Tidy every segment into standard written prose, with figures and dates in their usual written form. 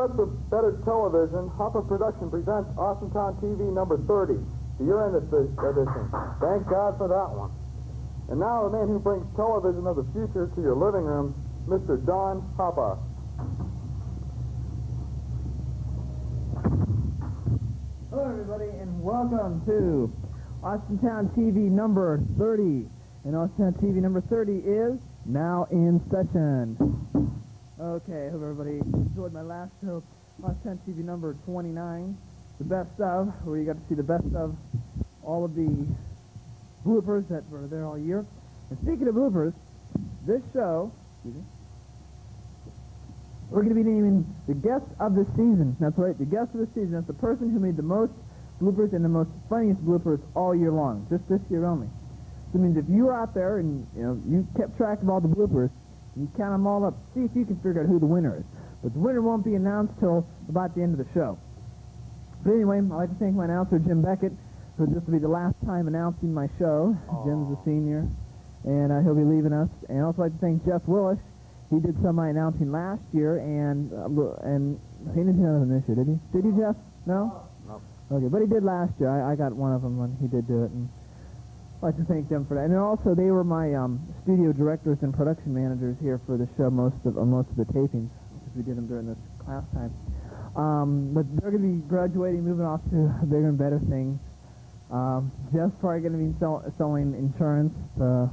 request of better television, Hopper Production presents Austintown TV number 30, the year-end edition. Thank God for that one. And now the man who brings television of the future to your living room, Mr. Don Hopper. Hello, everybody, and welcome to Austintown TV number 30. And Austintown TV number 30 is now in session. Okay, I hope everybody enjoyed my last show, Austintown TV number 29, the best of, where you got to see the best of all of the bloopers that were there all year. And speaking of bloopers, this show, we're going to be naming the guest of the season. That's right, the guest of the season. That's the person who made the most bloopers and the most funniest bloopers all year long, just this year only. So it means if you were out there and you kept track of all the bloopers, you count them all up, see if you can figure out who the winner is. But the winner won't be announced till about the end of the show. But anyway, I'd like to thank my announcer, Jim Beckett, who this will be the last time announcing my show. Aww. Jim's a senior, and he'll be leaving us. And I'd also like to thank Jeff Willis. He did some of my announcing last year, and he didn't do anything this year, did he? Did he, Jeff? No? No. Okay, but he did last year. I got one of them when he did do it, and I'd like to thank them for that. And also, they were my studio directors and production managers here for the show, most of the tapings, because we did them during this class time. But they're going to be graduating, moving off to bigger and better things. Jeff's probably going to be selling insurance to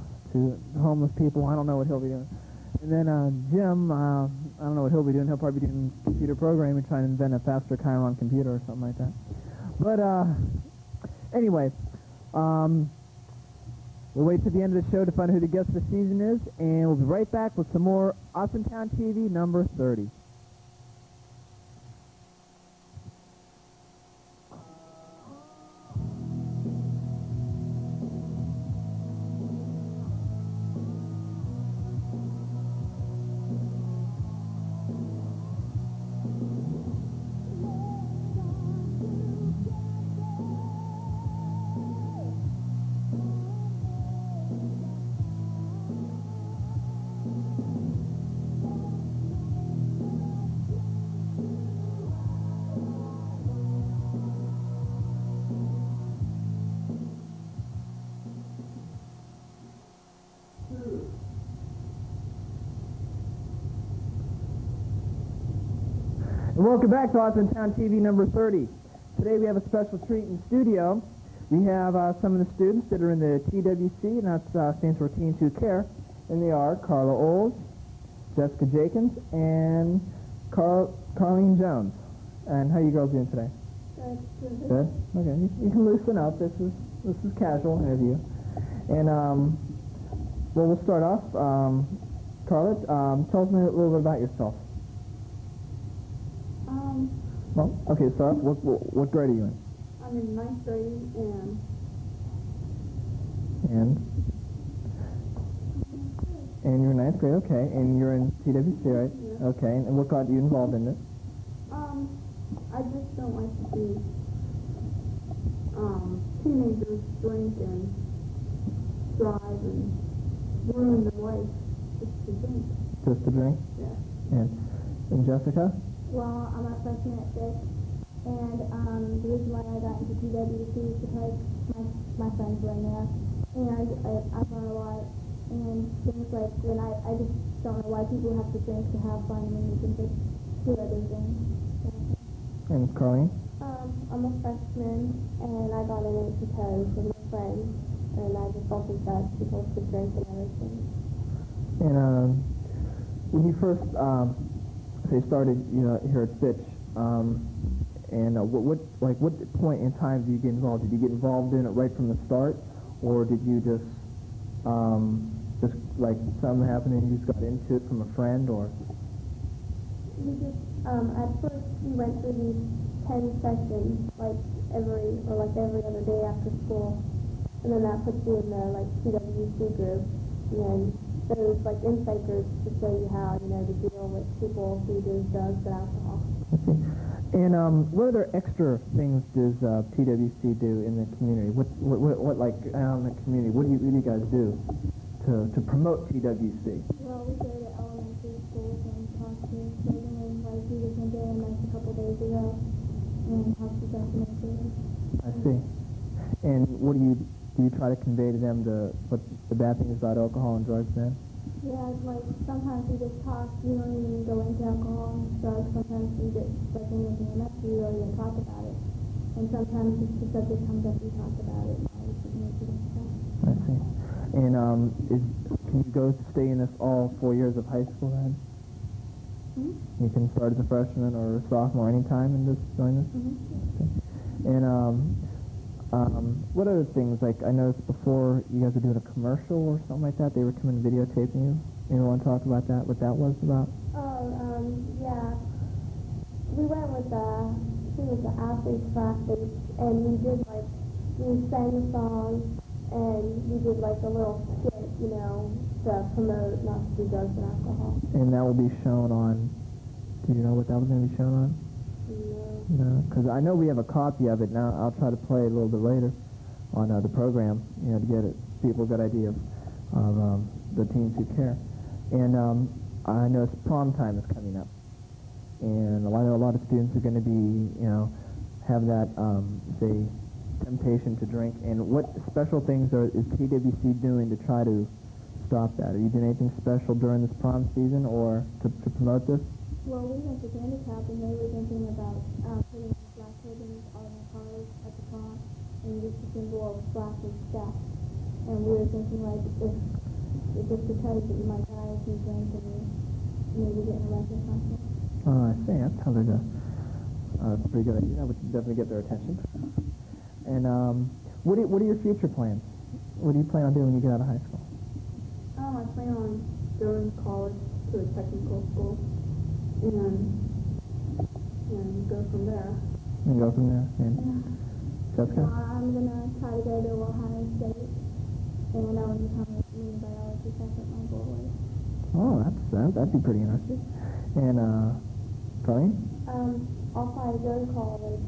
homeless people. I don't know what he'll be doing. And then Jim, I don't know what he'll be doing. He'll probably be doing computer programming, trying to invent a faster Chiron computer or something like that. But anyway, we'll wait till the end of the show to find out who the guest of the season is, and we'll be right back with some more Austintown TV number 30. Welcome back to Austintown TV number 30. Today we have a special treat in studio. We have some of the students that are in the TWC, and that stands for Teen 2 Care, and they are Carla Oles, Jessica Jenkins, and Carlene Jones. And how are you girls doing today? Good. Good? Okay, you can loosen up. This is casual interview. And, well, we'll start off. Carla, tell us a little bit about yourself. Well, okay, so what grade are you in? I'm in 9th grade and you're in 9th grade, okay, and you're in TWC, right? Yeah. Okay, and what got you involved in this? I just don't like to see teenagers drink and drive and ruin their life just to drink. Just to drink? Yeah. And Jessica? Well, I'm a freshman at 6th, and the reason why I got into TWC is because my friends were in there, and I learned a lot, and things like, when I just don't know why people have to drink to have fun when you can just do other things. And Carlene? I'm a freshman, and I got in it because of my friends, and I just don't think that people should drink and everything. And when you first started, here at Fitch, and what point in time did you get involved? Did you get involved in it right from the start, or did you just like something happened and you just got into it from a friend, or? We just at first we went through these 10 sessions every other day after school, and then that puts you in the TWC group, and then there's insight groups to show you how to deal with people who do drugs and alcohol. Okay. And what other extra things does TWC do in the community? What in the community? What do you guys do to promote TWC? Well, we go to elementary schools and talk to children and do different day and years ago, and how she got to know her. I see. And what do you try to convey to them what the bad things about alcohol and drugs then? Yeah, like sometimes we just talk, we don't even go into alcohol and drugs. Sometimes we just, like when we're doing that, we don't even talk about it. And sometimes if the subject comes up, we talk about it. And we should make it and stuff. I see. And can you go stay in this all 4 years of high school then? Mm-hmm. You can start as a freshman or a sophomore anytime and just join this? Mm-hmm. Okay. And what other things, like I noticed before you guys were doing a commercial or something like that, they were coming videotaping you. You want to talk about that, what that was about? Oh, yeah. We went with the athletes practice, and we sang a song, and we did like a little skit, to promote not to do drugs and alcohol. And that will be shown on, do you know what that was going to be shown on? No, because I know we have a copy of it now. I'll try to play it a little bit later on the program, to get people a good idea of the teens who care. And I know prom time is coming up, and I know a lot of students are going to be, have that, say, temptation to drink. And what special things is TWC doing to try to stop that? Are you doing anything special during this prom season or to promote this? Well, we went to handicap, and they were thinking about putting black ribbons on our cars at the prom, and just a symbol of black and death. And we were thinking, like, if just because that you might die if you drink and you maybe get arrested or something. Oh, I see. That sounds like a pretty good idea. That would definitely get their attention. And what are your future plans? What do you plan on doing when you get out of high school? I plan on going to college to a technical school and go from there. And go from there. And Jessica? I'm going to try to go to Ohio State, and I want to become a marine biologist. That's what my goal is. Oh, that'd be pretty interesting. And Colleen? I'll probably go to college,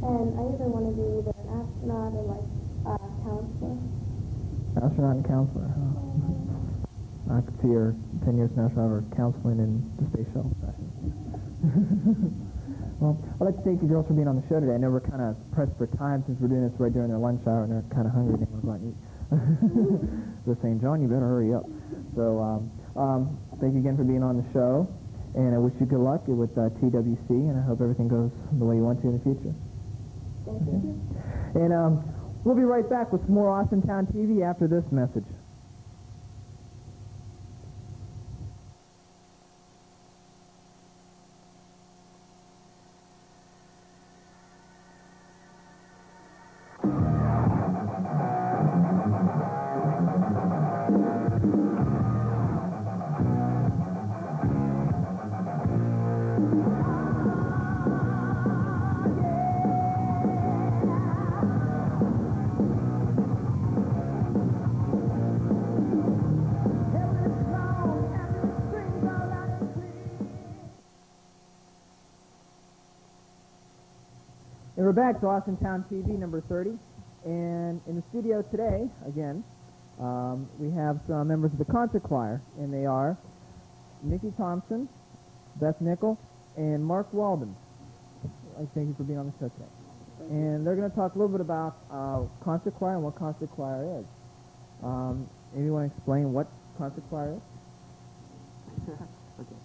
and I either want to be either an astronaut or like a counselor. Astronaut and counselor. Oh. I could see her 10 years from now, however, counseling in the space shuttle session. Well, I'd like to thank you girls for being on the show today. I know we're kind of pressed for time since we're doing this right during their lunch hour, and they're kind of hungry and they want to go out and eat. They're saying, John, you better hurry up. So thank you again for being on the show, and I wish you good luck with TWC, and I hope everything goes the way you want to in the future. Thank you. And we'll be right back with some more Austintown TV after this message. And we're back to Austintown TV number 30, and in the studio today, again, we have some members of the concert choir, and they are Nikki Thompson, Beth Nickel, and Mark Walden. I thank you for being on the show today. And they're going to talk a little bit about concert choir and what concert choir is. Maybe you want to explain what concert choir is? Okay.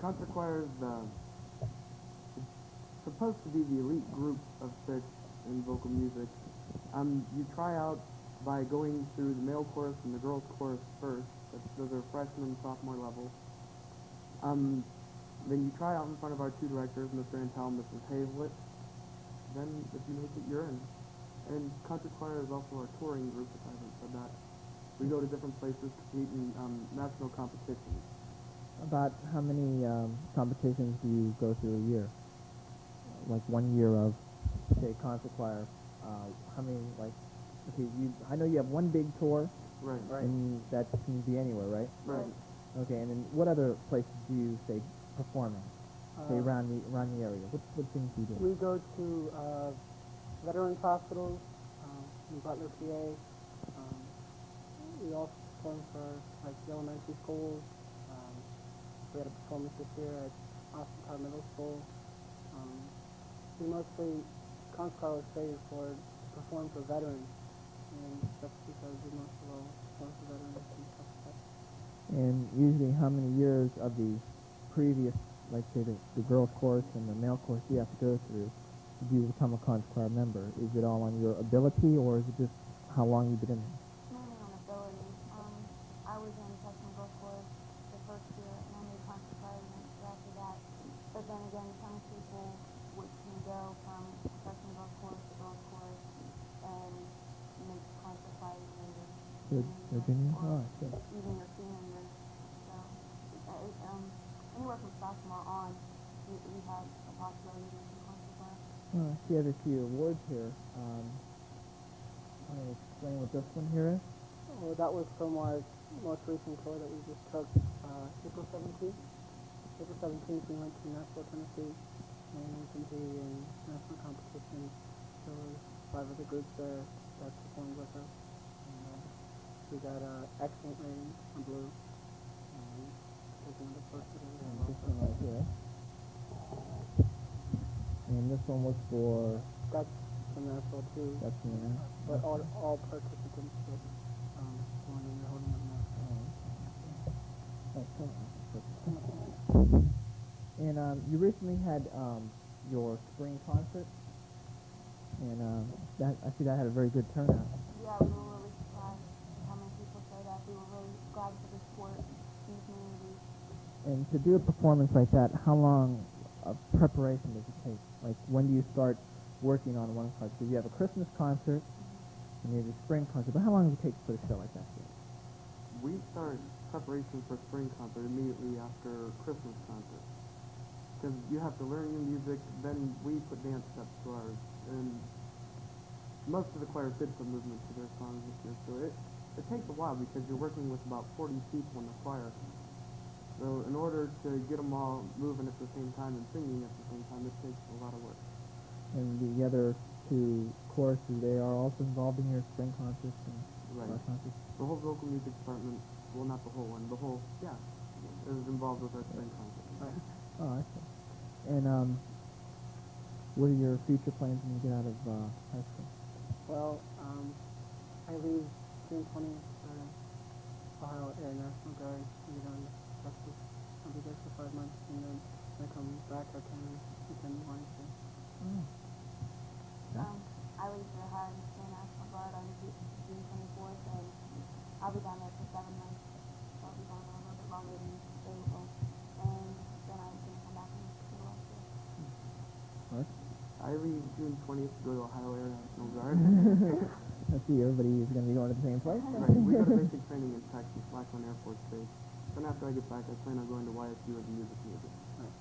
Concert choir is supposed to be the elite group of 6 in vocal music. You try out by going through the male chorus and the girls chorus first. Those are freshman and sophomore levels. Then you try out in front of our 2 directors, Mr. Antel and Mrs. Hazlett. Then, if you make it, you're in. And concert choir is also our touring group, if I haven't said that. We go to different places to compete in national competitions. About how many competitions do you go through a year? Like 1 year of, say, concert choir. How many, like, okay, I know you have one big tour. Right. And that can be anywhere, right? Right. Okay, and then what other places do you, say, perform in? Say, around the area. What things do you do? We go to veterans hospitals in Butler, PA. We also perform for, like, the elementary schools. We had a performance this year at Austintown Middle School. We mostly, concert choir was created to perform for veterans, and that's because we most of all perform for veterans and stuff like that. And usually how many years of the previous, like say the girls course and the male course you have to go through to you become a concert choir member? Is it all on your ability, or is it just how long you've been in there? Mainly on ability. I was in freshman girls course the first year, and I made concert choir after that. But then again, some people can go from freshman girls course to girls course and make concert choir later. Virginia? Oh, I see. Even your senior year. So, anywhere from sophomore on, we have a possibility to do concert choir. Oh, I see I have a few awards here. I'm going to explain what this one here is. Well, that was from our most recent tour that we just took, April 17th. April 17th, we went to Nashville, Tennessee, and we competed in national competition. There was 5 other groups there that performed with us. And we got excellent rating on blue. And was one of the first that we had This one right here. And this one was for... That's from Nashville too. That's from there. But all participants that won and they're holding up now. Oh, come on. And you recently had your spring concert, and that I see that had a very good turnout. Yeah, we were really surprised how many people showed up. We were really glad for the support in the community. And to do a performance like that, how long of preparation does it take? Like, when do you start working on one concert? Because you have a Christmas concert, and you have a spring concert, but how long does it take to put a show like that together? We start preparation for spring concert immediately after Christmas concert. Because you have to learn your music, then we put dance steps to ours. And most of the choir did some movement to their songs this year, so it takes a while because you're working with about 40 people in the choir. So in order to get them all moving at the same time and singing at the same time, it takes a lot of work. And the other two choruses, they are also involved in your spring concerts and Right. choir concerts? The whole vocal music department, well, not the whole one, the whole, is involved with our spring concert. Right. Oh, I see. And what are your future plans when you get out of high school? Well, I leave June 20th for Ohio Air National Guard to get on Texas. I'll be there for 5 months, and then when I come back, I can attend Washington. Oh. I leave the Ohio Air National Guard on June 24th, and I'll be down there for 7 months. So I'll be down there a little bit longer than usual. And then I'm going to come back and do the rest of it. What? I leave June 20th to go to Ohio Air National Guard. I see everybody is going to be going to the same place. Right, we go to basic training in Texas, Lackland Air Force Base. Then after I get back, I plan on going to YSU as a music major. Right.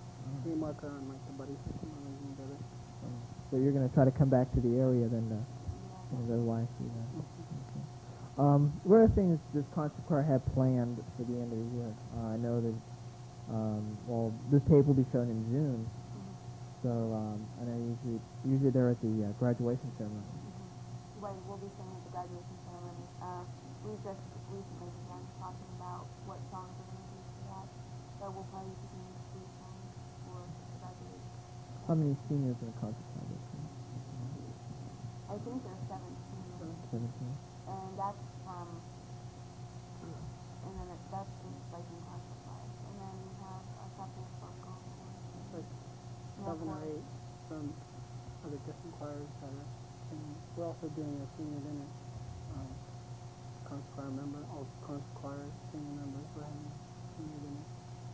Me and Mark are on like the buddy system, and we're together. So you're going to try to come back to the area then and go to YSU then. Okay. What other things does concert choir have planned for the end of the year? I know that, well, this tape will be shown in June, so I know usually they're at the graduation ceremony. Right, we'll be singing at the graduation ceremony. We just recently began talking about what songs we're going to use for that. So we'll probably be singing 3 songs for the graduation. How many seniors in the concert choir? I think there's 17. 17. And that's and then that's just like in concert choir. And then we have a couple of vocal Like 7 or 8 from other different choirs that are singing. We're also doing a senior dinner. Concert choir member, all concert choir senior members, we're having a senior dinner.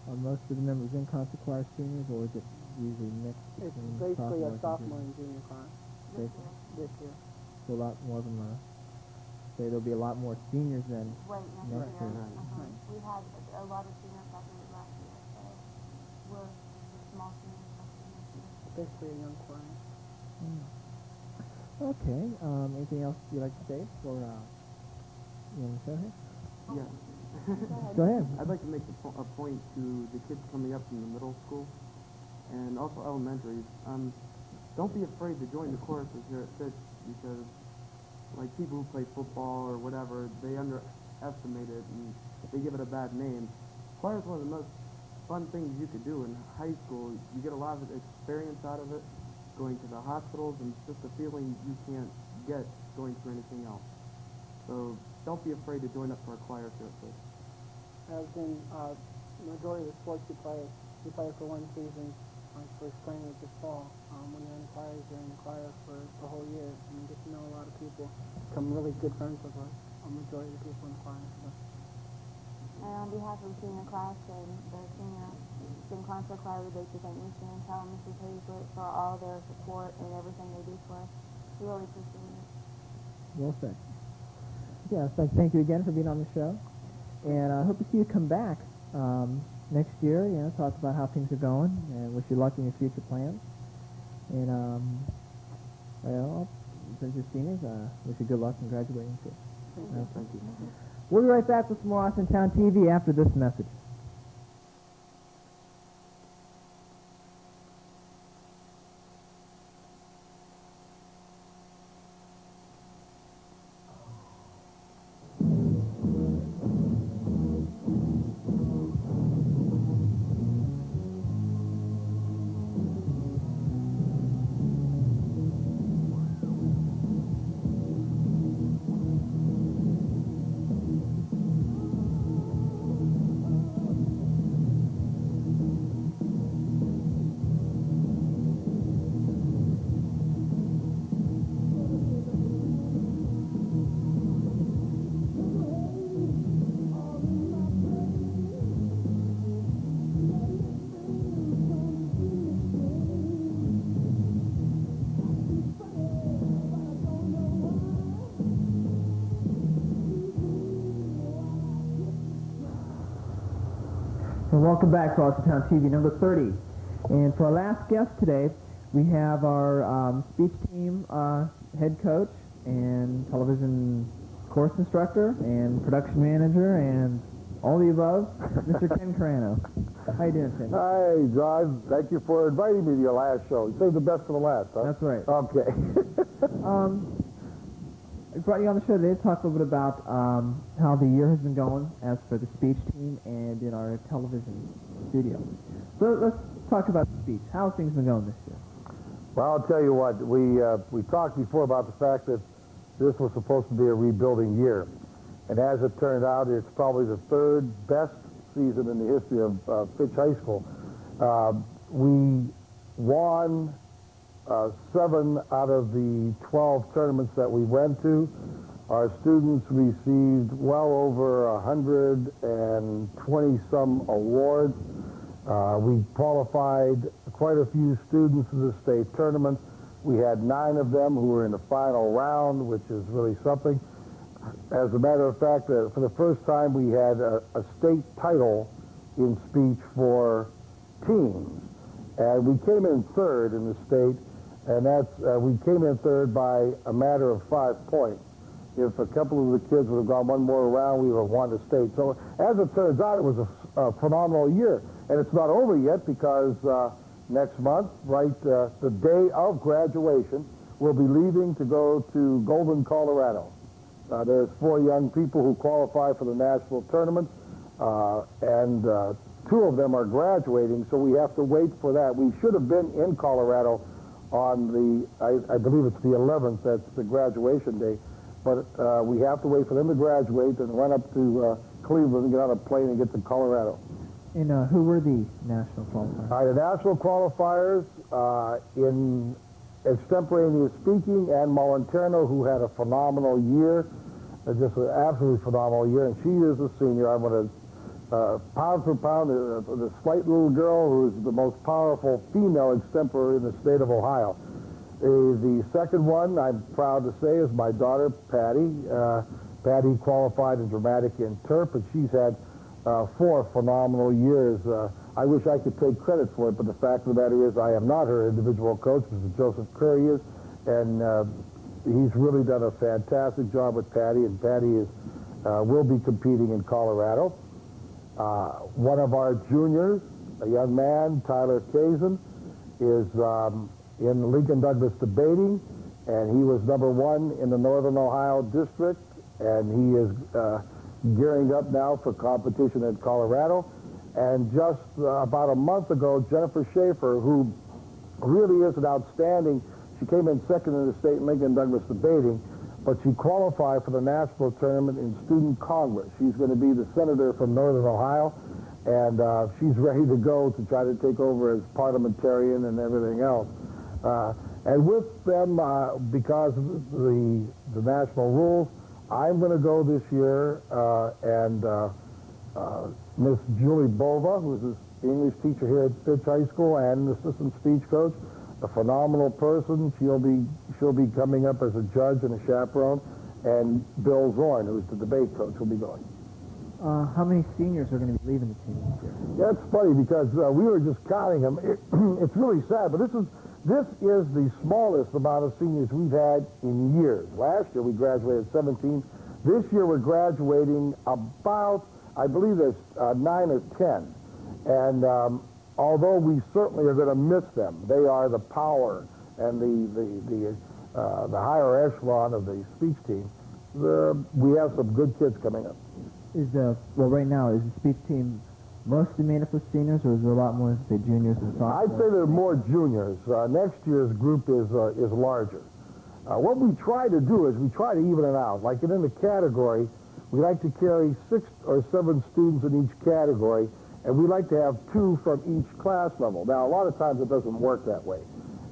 Are most of the members in concert choir seniors, or is it usually mixed? It's between basically a sophomores sophomore and and junior class this Basically. year. this year. juniors? So a lot more of them are. Say there'll be a lot more seniors than. Right, next Next year. year. Right. We had a lot of senior graduated last year, so we're a small senior section this year. Basically a young choir. Okay. Anything else you'd like to say for you want to say here? Yeah. Go ahead. I'd like to make a point to the kids coming up from the middle school and also elementaries. Don't be afraid to join the choruses here at Fitch because, like, people who play football or whatever, they underestimate it and they give it a bad name. Choir is one of the most fun things you could do in high school. You get a lot of experience out of it, going to the hospitals, and it's just a feeling you can't get going through anything else. So don't be afraid to join up for a choir field trip. As in majority of the sports you play for one season, like for spring or for fall. When you're in the choir, you're in the choir for the whole year, and you get to know a lot of people, become really good friends with a majority of the people in the choir. So. And on behalf of the senior class and the senior concert choir, we'd like to thank Mr. Mantel and Mrs. Hazlett for all their support and everything they do for us. We really appreciate it. Well said. Yeah, so thank you again for being on the show, and I hope to see you come back next year. Talk about how things are going, and wish you luck in your future plans. And well, since you're seniors, wish you good luck in graduating too. Thank you. We'll be right back with some more Austintown TV after this message. And welcome back to Austintown TV number 30. And for our last guest today, we have our speech team head coach and television course instructor and production manager and all the above, Mr. Ken Carano. How you doing, Ken? Hi, John. Thank you for inviting me to your last show. You saved the best for the last, huh? That's right. Okay. I brought you on the show today to talk a little bit about how the year has been going as for the speech team and in our television studio. So let's talk about the speech. How have things been going this year? Well, I'll tell you what. We talked before about the fact that this was supposed to be a rebuilding year. And as it turned out, it's probably the third best season in the history of Fitch High School. We won 7 out of the 12 tournaments that we went to. Our students received well over 120-some awards. We qualified quite a few students in the state tournament. We had 9 of them who were in the final round, which is really something. As a matter of fact, for the first time, we had a state title in speech for teams. And we came in third in the state, and we came in third by a matter of 5 points. If a couple of the kids would have gone one more round, we would have won the state. So as it turns out, it was a phenomenal year. And it's not over yet because next month, the day of graduation, we'll be leaving to go to Golden, Colorado. There's 4 young people who qualify for the national tournament, and 2 of them are graduating, so we have to wait for that. We should have been in Colorado on I believe it's the 11th, that's the graduation day, but we have to wait for them to graduate and run up to Cleveland and get on a plane and get to Colorado. And who were the national qualifiers? The national qualifiers in extemporaneous speaking, Ann Moliterno, who had a phenomenal year, just an absolutely phenomenal year, and she is a senior. I'm going to, pound for pound, the slight little girl who is the most powerful female extempore in the state of Ohio. The second one, I'm proud to say, is my daughter, Patty. Patty qualified in dramatic interp, and she's had 4 phenomenal years. I wish I could take credit for it, but the fact of the matter is I am not her individual coach. Mr. Joseph Curry is, and he's really done a fantastic job with Patty, and Patty will be competing in Colorado. One of our juniors, a young man, Tyler Kazin, is in Lincoln Douglas debating, and he was #1 in the Northern Ohio district, and he is gearing up now for competition in Colorado. And just about a month ago, Jennifer Schaefer, who really is an outstanding, she came in second in the state Lincoln Douglas debating, but she qualified for the national tournament in Student Congress. She's going to be the senator from Northern Ohio, and she's ready to go to try to take over as parliamentarian and everything else. And with them, because of the national rules, I'm going to go this year, and Miss Julie Bova, who's an English teacher here at Fitch High School and an assistant speech coach, a phenomenal person. She'll be coming up as a judge and a chaperone, and Bill Zorn, who's the debate coach, will be going. How many seniors are going to be leaving the team this year? That's funny because we were just counting them. It's really sad, but this is the smallest amount of seniors we've had in years. Last year we graduated 17. This year we're graduating about, I believe there's 9 or 10. And although we certainly are going to miss them, they are the power and the higher echelon of the speech team. We have some good kids coming up. Well, right now, is the speech team mostly made up of seniors, or is there a lot more, say, juniors and sophomores? I'd say there are more juniors. Next year's group is larger. What we try to do is we try to even it out. Like in the category, we like to carry 6 or 7 students in each category, and we like to have 2 from each class level. Now, a lot of times it doesn't work that way,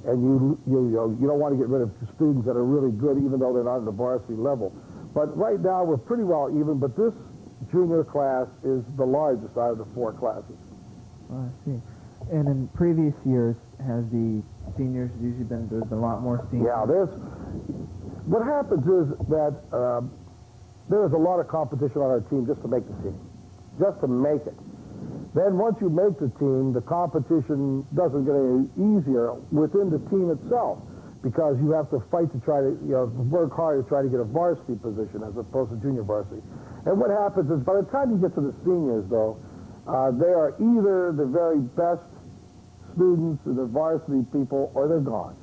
and you don't want to get rid of students that are really good, even though they're not at the varsity level. But right now we're pretty well even. But this junior class is the largest out of the 4 classes. Oh, I see. And in previous years, has the seniors usually been, there's been a lot more seniors? Yeah, what happens is that there's a lot of competition on our team just to make the team, just to make it. Then once you make the team, the competition doesn't get any easier within the team itself, because you have to fight to try to, work hard to try to get a varsity position as opposed to junior varsity. And what happens is, by the time you get to the seniors, though, they are either the very best students, or the varsity people, or they're gone.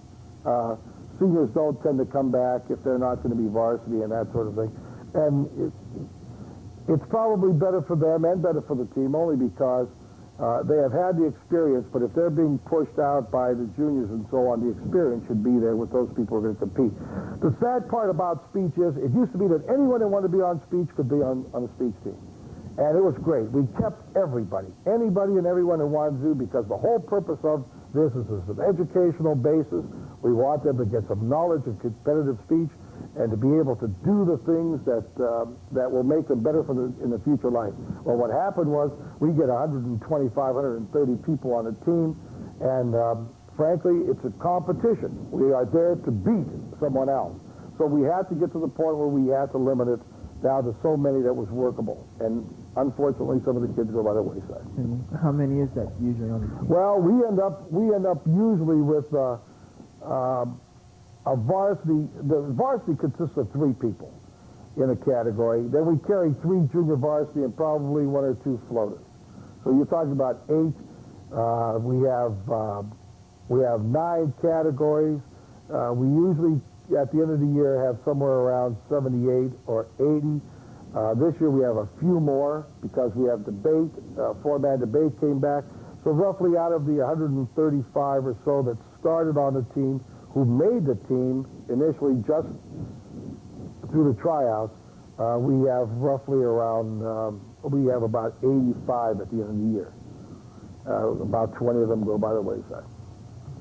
Seniors don't tend to come back if they're not going to be varsity and that sort of thing. And it's probably better for them and better for the team, only because they have had the experience, but if they're being pushed out by the juniors and so on, the experience should be there with those people who are going to compete. The sad part about speech is, it used to be that anyone that wanted to be on speech could be on a speech team. And it was great. We kept everybody, anybody and everyone who wanted to, because the whole purpose of this is an educational basis. We want them to get some knowledge of competitive speech and to be able to do the things that will make them better in the future life. Well, what happened was we get 125, 130 people on a team, and frankly, it's a competition. We are there to beat someone else. So we had to get to the point where we had to limit it down to so many that was workable. And unfortunately, some of the kids go by the wayside. And how many is that usually on the team? Well, we end up usually with a varsity. The varsity consists of 3 people in a category. Then we carry 3 junior varsity and probably 1 or 2 floaters. So you're talking about 8. We have 9 categories. We usually, at the end of the year, have somewhere around 78 or 80. This year we have a few more because we have debate. 4-man debate came back. So roughly out of the 135 or so that started on the team, who made the team initially just through the tryouts, we have roughly around, we have about 85 at the end of the year. About 20 of them go by the wayside.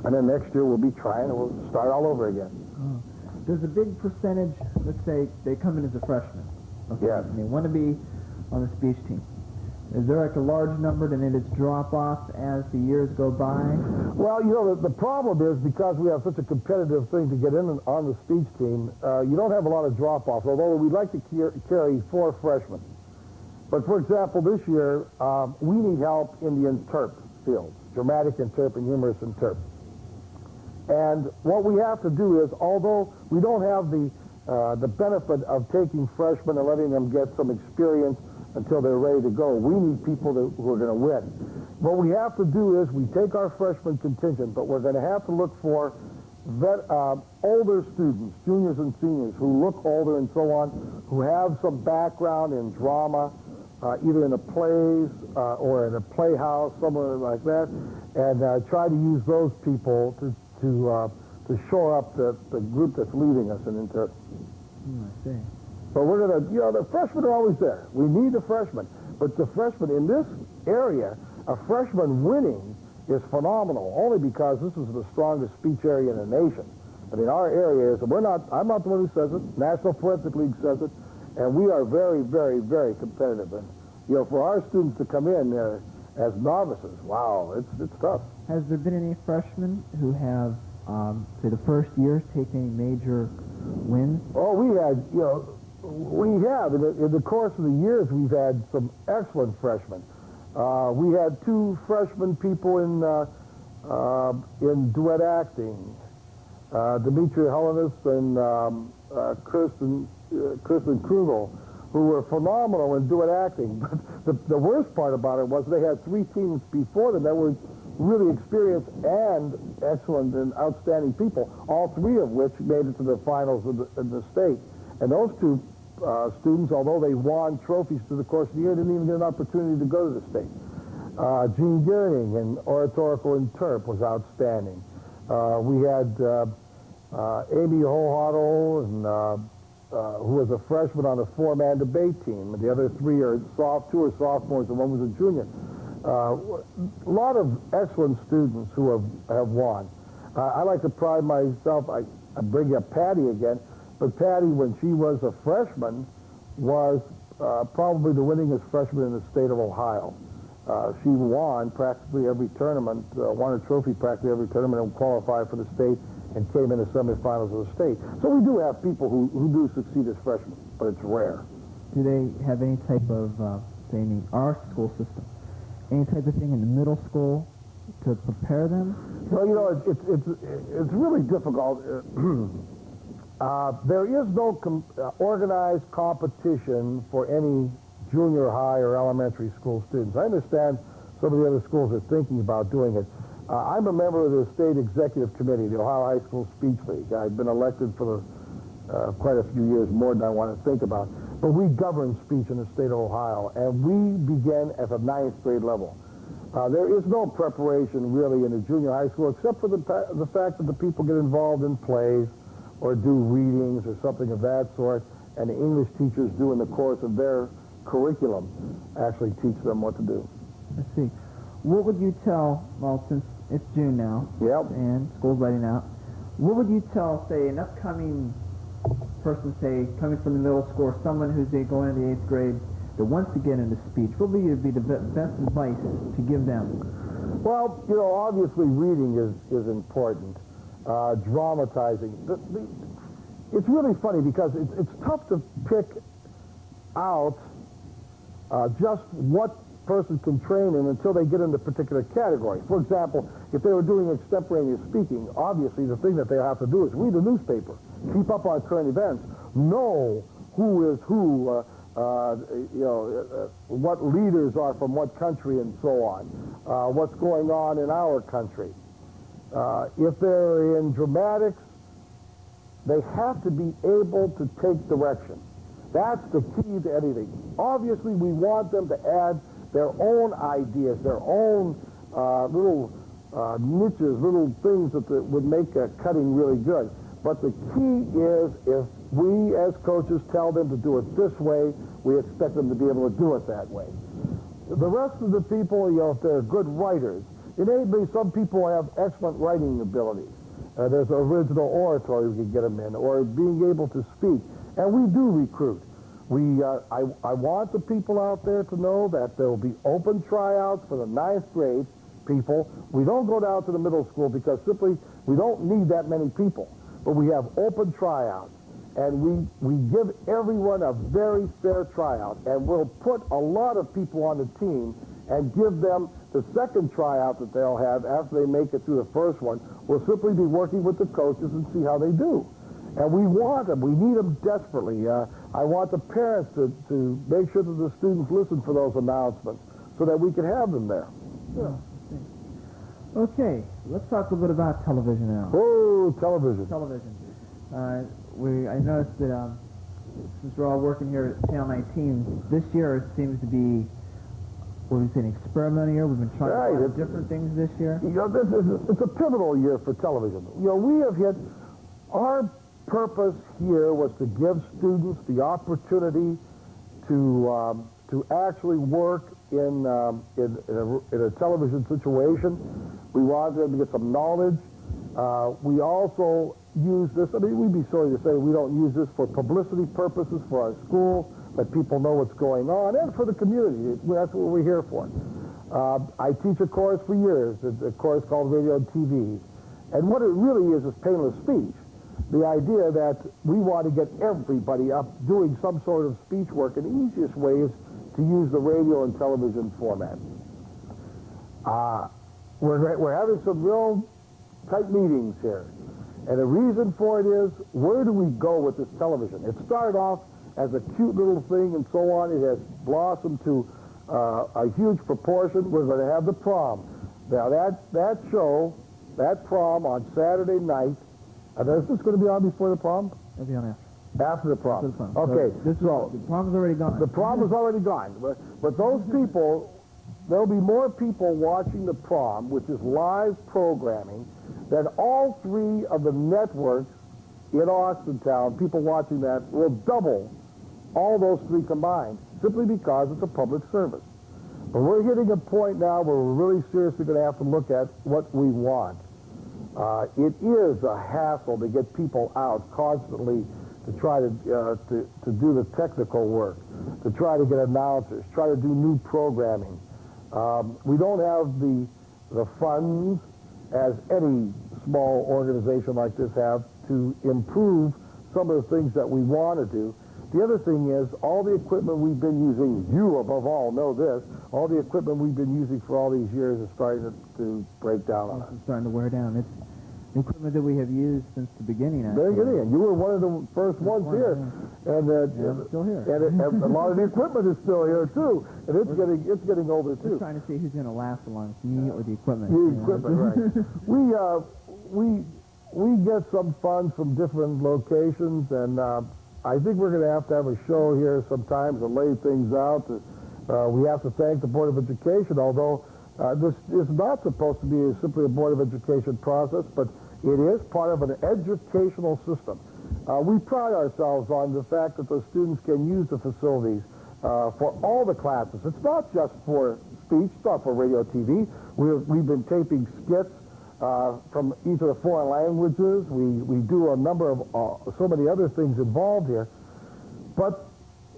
And then next year we'll be trying and we'll start all over again. Oh. There's a big percentage, let's say, they come in as a freshman. Okay? Yes. And they want to be on the speech team. Is there like a large number and then it's drop off as the years go by? Well, the problem is, because we have such a competitive thing to get in on the speech team, you don't have a lot of drop offs, although we'd like to carry 4 freshmen. But for example, this year, we need help in the interp field, dramatic interp and humorous interp. And what we have to do is, although we don't have the benefit of taking freshmen and letting them get some experience until they're ready to go, we need people who are going to win. What we have to do is we take our freshman contingent, but we're going to have to look for older students, juniors and seniors, who look older and so on, who have some background in drama, either in the plays or in a playhouse, somewhere like that, and try to use those people to shore up the group that's leaving us in intern. I see. But we're going to, the freshmen are always there. We need the freshmen. But the freshmen in this area, a freshman winning is phenomenal, only because this is the strongest speech area in the nation. I mean, our area is, I'm not the one who says it, National Forensic League says it, and we are very, very, very competitive. And, for our students to come in as novices, wow, it's tough. Has there been any freshmen who have, say, the first year taken any major wins? Oh, we have. In the course of the years, we've had some excellent freshmen. We had 2 freshman people in duet acting, Demetria Hellenis and Kirsten Krugel, who were phenomenal in duet acting. But the worst part about it was they had 3 teams before them that were really experienced and excellent and outstanding people, all 3 of which made it to the finals of the state. And those 2 students, although they won trophies through the course of the year, didn't even get an opportunity to go to the state. Gene Gearing in oratorical interp was outstanding. We had Amy Hohottle, who was a freshman on the 4-man debate team, and the other 2 are sophomores, and 1 was a junior. A lot of excellent students who have won. I like to pride myself, I bring up Patty again, but Patty, when she was a freshman, was probably the winningest freshman in the state of Ohio. She won practically every tournament, won a trophy practically every tournament, and qualified for the state and came in the semifinals of the state. So we do have people who do succeed as freshmen, but it's rare. Do they have any type of, say, in our school system, any type of thing in the middle school to prepare them? Well, it's really difficult. There is no organized competition for any junior high or elementary school students. I understand some of the other schools are thinking about doing it. I'm a member of the state executive committee, the Ohio High School Speech League. I've been elected for quite a few years, more than I want to think about. But we govern speech in the state of Ohio, and we begin at the 9th grade level. There is no preparation really in the junior high school, except for the fact that the people get involved in plays or do readings or something of that sort, and the English teachers do in the course of their curriculum actually teach them what to do. I see. What would you tell, well, since it's June now, yep, and school's letting out, what would you tell, say, an upcoming person, say, coming from the middle school, or someone who's going into the 8th grade that wants to get into speech? What would be the best advice to give them? Well, obviously reading is important. Dramatizing. It's really funny because it's tough to pick out just what person can train in until they get into a particular category. For example, if they were doing extemporaneous speaking, obviously the thing that they have to do is read the newspaper, keep up on current events, know who is who, what leaders are from what country and so on, what's going on in our country. If they're in dramatics, they have to be able to take direction. That's the key to anything. Obviously, we want them to add their own ideas, their own little niches, little things that would make a cutting really good. But the key is, if we as coaches tell them to do it this way, we expect them to be able to do it that way. The rest of the people, if they're good writers, innately some people have excellent writing abilities. There's original oratory we can get them in, or being able to speak. And we do recruit. I want the people out there to know that there will be open tryouts for the 9th grade people. We don't go down to the middle school because simply we don't need that many people. But we have open tryouts, and we give everyone a very fair tryout, and we'll put a lot of people on the team and give them the second tryout that they'll have after they make it through the first one. We'll simply be working with the coaches and see how they do. And we want them. We need them desperately. I want the parents to make sure that the students listen for those announcements so that we can have them there. Sure. Okay, let's talk a little bit about television now. Oh, television. Television. I noticed that since we're all working here at Channel 19, this year seems to be, what we say, an experimental year. We've been trying a lot of different things this year. You know, it's a pivotal year for television. You know, we have hit, our purpose here was to give students the opportunity to actually work in a television situation. We wanted them to get some knowledge. We also use this, I mean, we'd be sorry to say we don't use this for publicity purposes for our school, let people know what's going on, and for the community. That's what we're here for. I teach a course for years, a course called Radio and TV. And what it really is painless speech. The idea that we want to get everybody up doing some sort of speech work, and the easiest way is to use the radio and television format. We're having some real tight meetings here. And the reason for it is, where do we go with this television? It started off as a cute little thing and so on. It has blossomed to a huge proportion. We're going to have the prom. Now that show, that prom on Saturday night, is this going to be on before the prom? It'll be on After the prom. After the prom. Okay. So the prom is already gone. The prom is already gone. But those people, there'll be more people watching the prom, which is live programming, than all three of the networks in Austintown. People watching that will double all those three combined, simply because it's a public service. But we're hitting a point now where we're really seriously going to have to look at what we want. It is a hassle to get people out constantly to try to do the technical work, to try to get announcers, try to do new programming. We don't have the funds, as any small organization like this have, to improve some of the things that we want to do. The other thing is, all the equipment we've been using, you above all know this, all the equipment we've been using for all these years is starting to break down on us. It's starting to wear down. It's the equipment that we have used since the beginning. Very good, Ian. You were one of the first ones here. And I'm still here. And a lot of the equipment is still here, too. And it's getting older, too. We're trying to see who's going to last the longest, me or the equipment. The equipment, right. We get some funds from different locations, and I think we're going to have a show here sometimes to lay things out. We have to thank the Board of Education, although this is not supposed to be simply a Board of Education process, but it is part of an educational system. We pride ourselves on the fact that the students can use the facilities for all the classes. It's not just for speech, it's not for radio, TV. We've been taping skits from each of the foreign languages. We do a number of so many other things involved here. But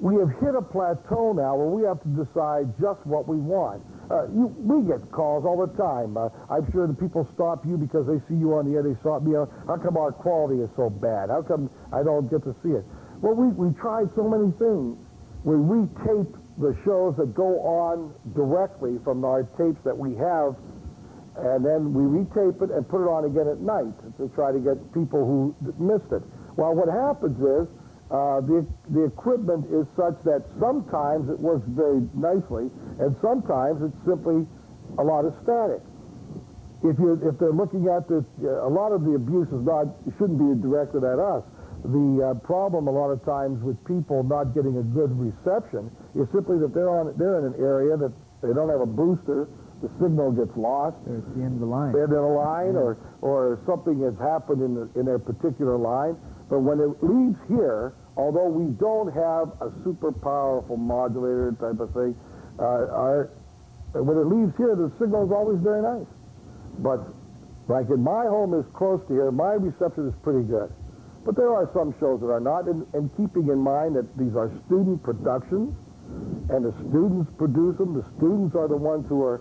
we have hit a plateau now where we have to decide just what we want. We get calls all the time. I'm sure the people stop you because they see you on the air. They stop me. How come our quality is so bad? How come I don't get to see it? Well, we tried so many things. We retape the shows that go on directly from our tapes that we have, and then we retape it and put it on again at night to try to get people who missed it. Well, what happens is the equipment is such that sometimes it works very nicely, and sometimes it's simply a lot of static. If they're looking at this, a lot of the abuse shouldn't be directed at us. The problem a lot of times with people not getting a good reception is simply that they're in an area that they don't have a booster. The signal gets lost. They're at the end of the line. They're in the line, or something has happened in their particular line. But when it leaves here, although we don't have a super powerful modulator type of thing, when it leaves here, the signal is always very nice. But like in my home is close to here, my reception is pretty good. But there are some shows that are not, and keeping in mind that these are student productions, and the students produce them. The students are the ones who are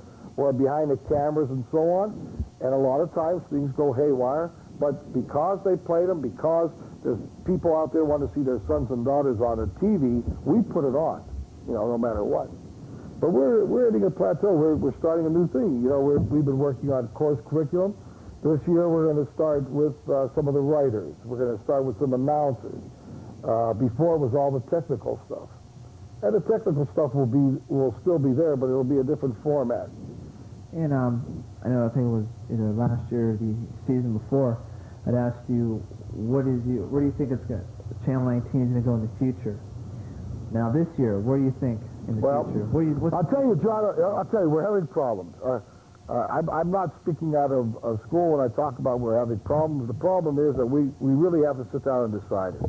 behind the cameras and so on. And a lot of times things go haywire. But because they played them, because there's people out there want to see their sons and daughters on the TV, we put it on, no matter what. But we're hitting a plateau. We're starting a new thing. We've been working on course curriculum. This year we're going to start with some of the writers. We're going to start with some announcers. Before it was all the technical stuff. And the technical stuff will still be there, but it'll be a different format. And I think it was either last year or the season before, I'd asked you, where do you think Channel 19 is going to go in the future? Now this year, where do you think in the future? I'll tell you, John. I'll tell you, we're having problems. I'm not speaking out of school when I talk about we're having problems. The problem is that we really have to sit down and decide it.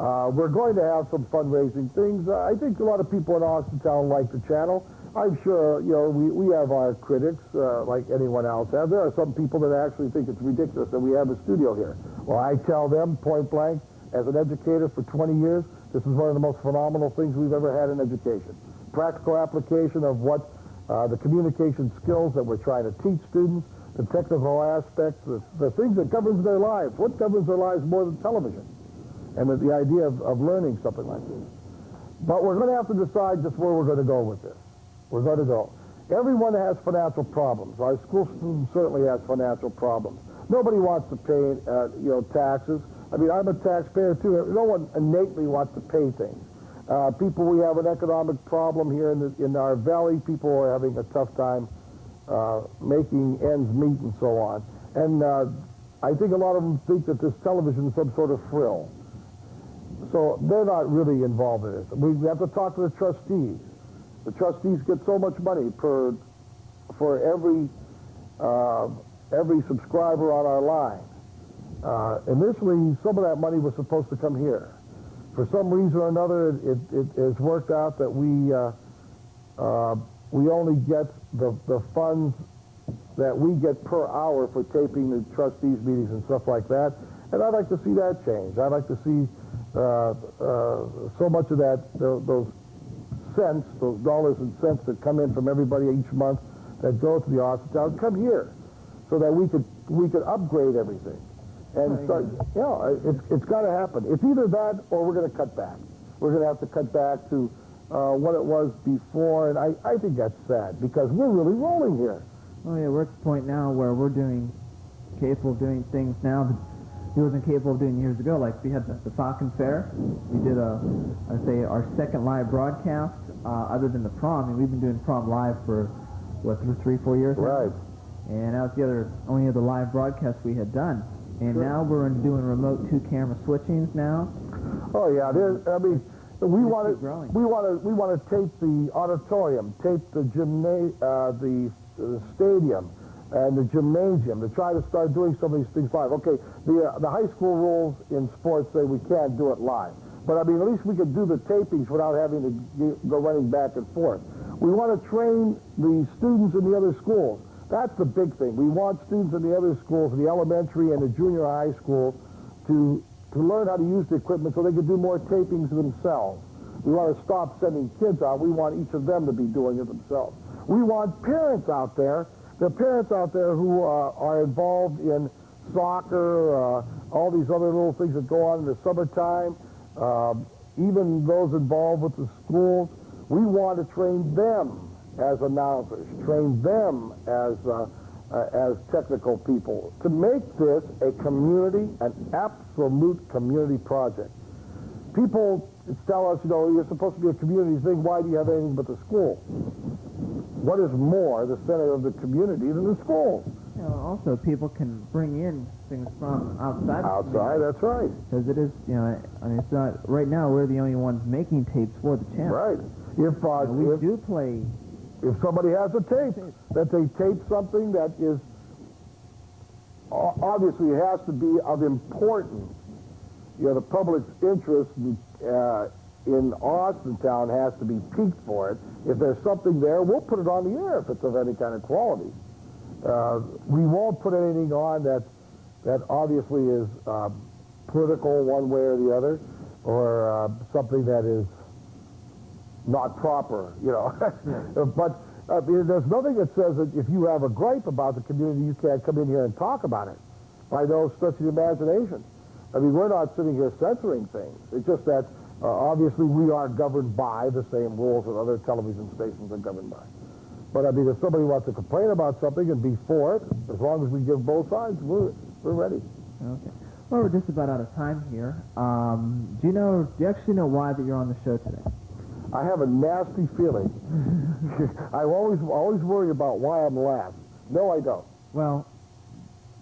We're going to have some fundraising things. I think a lot of people in Austintown like the channel. I'm sure, we have our critics, like anyone else has. There are some people that actually think it's ridiculous that we have a studio here. Well, I tell them point blank, as an educator for 20 years, this is one of the most phenomenal things we've ever had in education. Practical application of what the communication skills that we're trying to teach students, the technical aspects, the things that governs their lives. What governs their lives more than television? And the idea of learning something like this. But we're going to have to decide just where we're going to go with this. We're going to go. Everyone has financial problems. Our school student certainly has financial problems. Nobody wants to pay, taxes. I mean, I'm a taxpayer too. No one innately wants to pay things. We have an economic problem here in our valley. People are having a tough time making ends meet and so on. And I think a lot of them think that this television is some sort of frill. So they're not really involved in this. We have to talk to the trustees. The trustees get so much money for every subscriber on our line. Initially, some of that money was supposed to come here. For some reason or another, it has worked out that we only get the funds that we get per hour for taping the trustees meetings and stuff like that. And I'd like to see that change. I'd like to see so much of that, those cents, those dollars and cents that come in from everybody each month that go to the Austintown come here, so that we could upgrade everything. And start, it's got to happen. It's either that or we're going to cut back. We're going to have to cut back to what it was before, and I think that's sad because we're really rolling here. Oh yeah, we're at the point now where we're capable of doing things now that he wasn't capable of doing years ago. Like we had the Falcon Fair. We did our second live broadcast other than the prom. I mean, we've been doing prom live for what, 3-4 years now? Right. And that was the only other live broadcast we had done. And now we're doing remote 2-camera switchings now. Oh yeah, we want to tape the auditorium, tape the the stadium, and the gymnasium to try to start doing some of these things live. Okay, the high school rules in sports say we can't do it live, but I mean at least we could do the tapings without having to go running back and forth. We want to train the students in the other schools. That's the big thing. We want students in the other schools, the elementary and the junior high schools, to learn how to use the equipment so they can do more tapings themselves. We want to stop sending kids out. We want each of them to be doing it themselves. We want parents out there, the parents out there who are involved in soccer, all these other little things that go on in the summertime, even those involved with the schools. We want to train them as announcers, train them as technical people, to make this a community, an absolute community project. People tell us, you're supposed to be a community thing. Why do you have anything but the school? What is more the center of the community than the school? Also, people can bring in things from outside. Outside, that's right. Because it is, it's not, right now we're the only ones making tapes for the channel. Right. If somebody has a tape, that they tape something that is, obviously it has to be of importance. The public's interest in Austintown has to be piqued for it. If there's something there, we'll put it on the air if it's of any kind of quality. We won't put anything on that obviously is political one way or the other, or something that is not proper, But there's nothing that says that if you have a gripe about the community, you can't come in here and talk about it by no stretch of the imagination. I mean, we're not sitting here censoring things. It's just that obviously we are governed by the same rules that other television stations are governed by. But I mean, if somebody wants to complain about something and be for it, as long as we give both sides, we're ready. Okay. Well, we're just about out of time here. Do you actually know why that you're on the show today? I have a nasty feeling. I always worry about why I'm last. No, I don't. Well,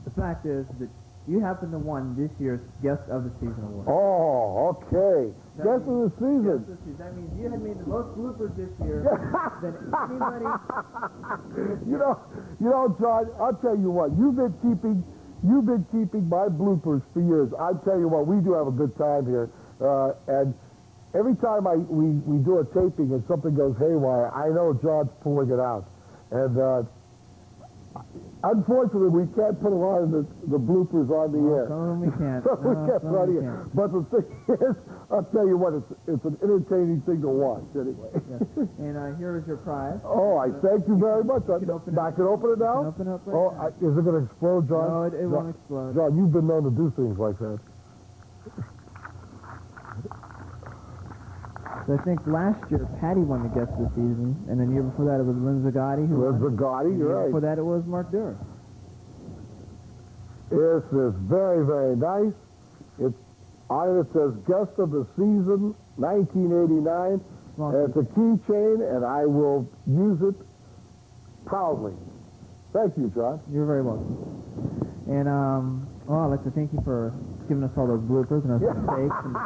the fact is that you happen to won this year's Guest of the Season award. Oh, okay. Guest of the season. Guest of the season. That means you had made the most bloopers this year than anybody. You know, John, I'll tell you what, you've been keeping my bloopers for years. I tell you what, we do have a good time here, and every time we do a taping and something goes haywire, I know John's pulling it out, and unfortunately we can't put a lot of the bloopers on the air. Some of them we can't. So we can't put on the air. But the thing is, I'll tell you what, it's an entertaining thing to watch anyway. Yes. And here is your prize. Oh, I thank you very much. I can open it now? You can open it up right now. Is it going to explode, John? No, it won't explode. John, you've been known to do things like that. So I think last year Patty won the Guest of the Season, and then the year before that it was Lynn Zagatti who won. Zagatti, you're right. Before that it was Mark Duras. This is very, very nice. On it says Guest of the Season, 1989. It's a keychain, and I will use it proudly. Thank you, John. You're very welcome. And I'd like to thank you for giving us all those bloopers and those mistakes and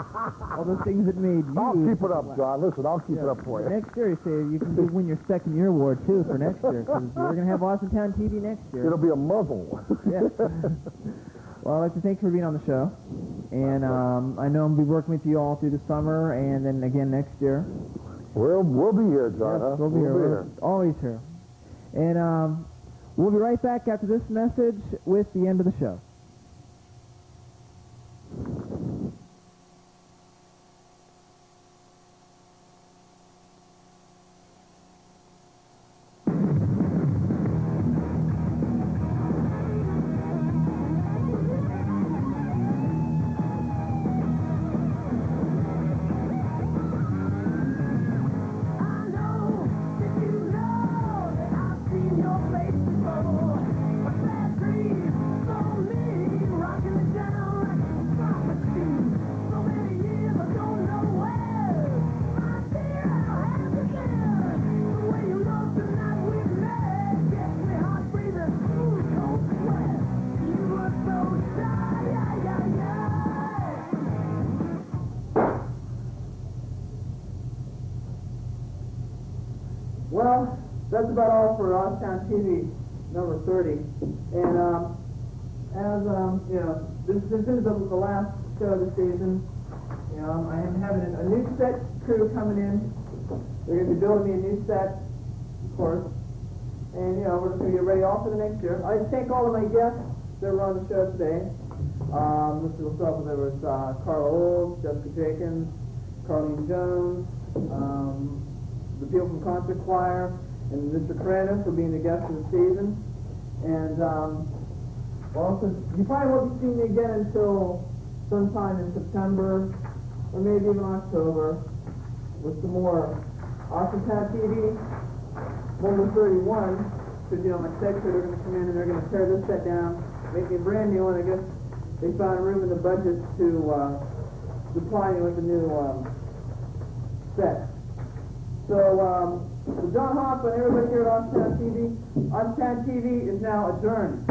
all those things that made you. I'll keep it up, John. Listen, I'll keep it up for you. Next year, you say you can win your second year award too for next year, because we're going to have Austintown TV next year. It'll be a muzzle. Yeah. Well, I'd like to thank you for being on the show, and I know I'll be working with you all through the summer and then again next year. We'll be here, John. Yes, we'll be here. We're always here. And we'll be right back after this message with the end of the show. Well, that's about all for Austintown TV number 30. And as you know, this is the last show of the season. You know, I am having a new set crew coming in. They're going to be building me a new set, of course. And you know, we're just going to get ready all for the next year. I thank all of my guests that were on the show today. There was Carla Olds, Jessica Jenkins, Carlene Jones, the people from Concert Choir, and Mr. Karanis for being the guest of the season. And since you probably won't be seeing me again until sometime in September or maybe even October with some more Austintown TV number 31. Because, you know, my secretary, they're going to come in and they're going to tear this set down, make it a brand new one. I guess they found room in the budget to supply me with a new set. So, for John Hoff and everybody here at Austintown TV is now adjourned.